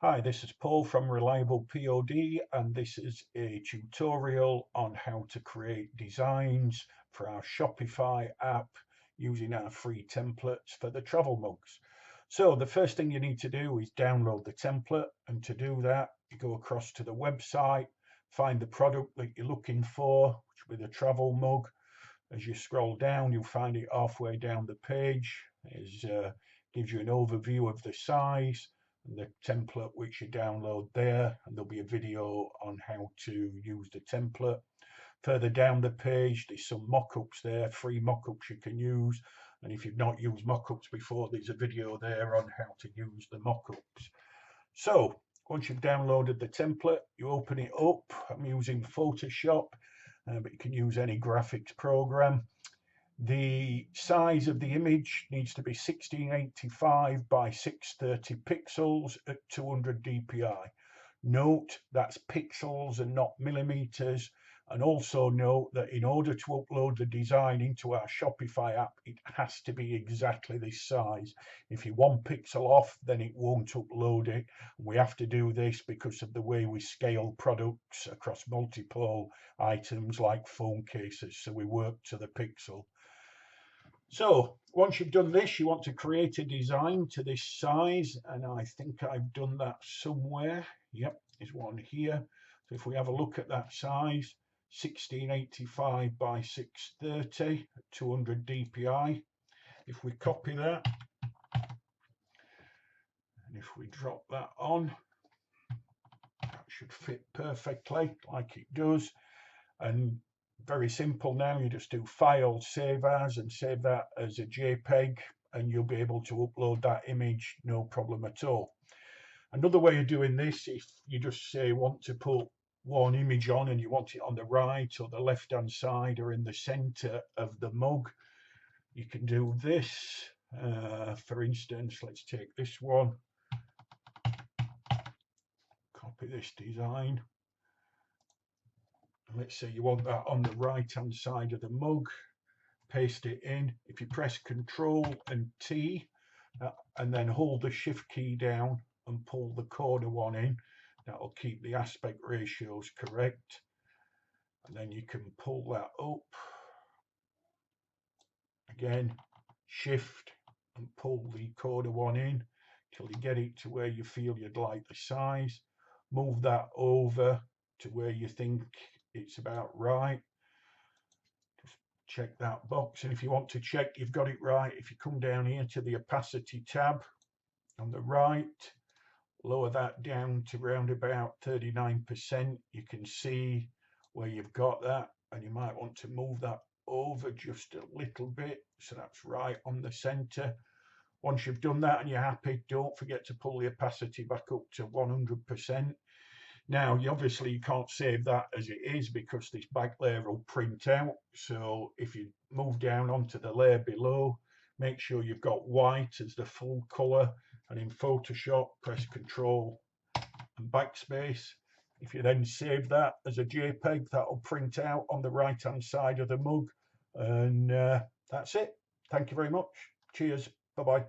Hi, this is Paul from Reliable POD, and this is a tutorial on how to create designs for our Shopify app using our free templates for the travel mugs. So the first thing you need to do is download the template, and to do that you go across to the website, find the product that you're looking for, which will be the travel mug. As you scroll down, you'll find it halfway down the page. It gives you an overview of the size and the template which you download there, and there'll be a video on how to use the template. Further down the page, there's some mock-ups there, free mock-ups you can use. And if you've not used mock-ups before, there's a video there on how to use the mock-ups. So once you've downloaded the template, you open it up. I'm using Photoshop, but you can use any graphics program. The size of the image needs to be 1685 by 630 pixels at 200 dpi. Note that's pixels and not millimeters. And also note that in order to upload the design into our Shopify app, it has to be exactly this size. If you're 1 pixel off, then it won't upload it. We have to do this because of the way we scale products across multiple items like phone cases. So we work to the pixel. So once you've done this, you want to create a design to this size, and I think I've done that somewhere. Yep, there's one here. So if we have a look at that size, 1685 by 630 at 200 dpi. If we copy that, and if we drop that on, that should fit perfectly like it does. And very simple now, you just do File, Save As, and save that as a JPEG, and you'll be able to upload that image no problem at all. Another way of doing this, if you just say want to put one image on and you want it on the right or the left hand side or in the center of the mug, you can do this. For instance, let's take this one, copy this design. Let's say you want that on the right hand side of the mug, paste it in. If you press Control and T and then hold the Shift key down and pull the corner one in, that'll keep the aspect ratios correct. And then you can pull that up again, Shift and pull the corner one in till you get it to where you feel you'd like the size. Move that over to where you think it's about right. Just check that box, and if you want to check you've got it right, if you come down here to the opacity tab on the right, lower that down to around about 39%, you can see where you've got that, and you might want to move that over just a little bit so that's right on the center. Once you've done that and you're happy, don't forget to pull the opacity back up to 100%. Now, obviously you can't save that as it is because this back layer will print out. So if you move down onto the layer below, make sure you've got white as the full color, and in Photoshop, press Control and Backspace. If you then save that as a JPEG, that'll print out on the right hand side of the mug. And that's it. Thank you very much. Cheers. Bye-bye.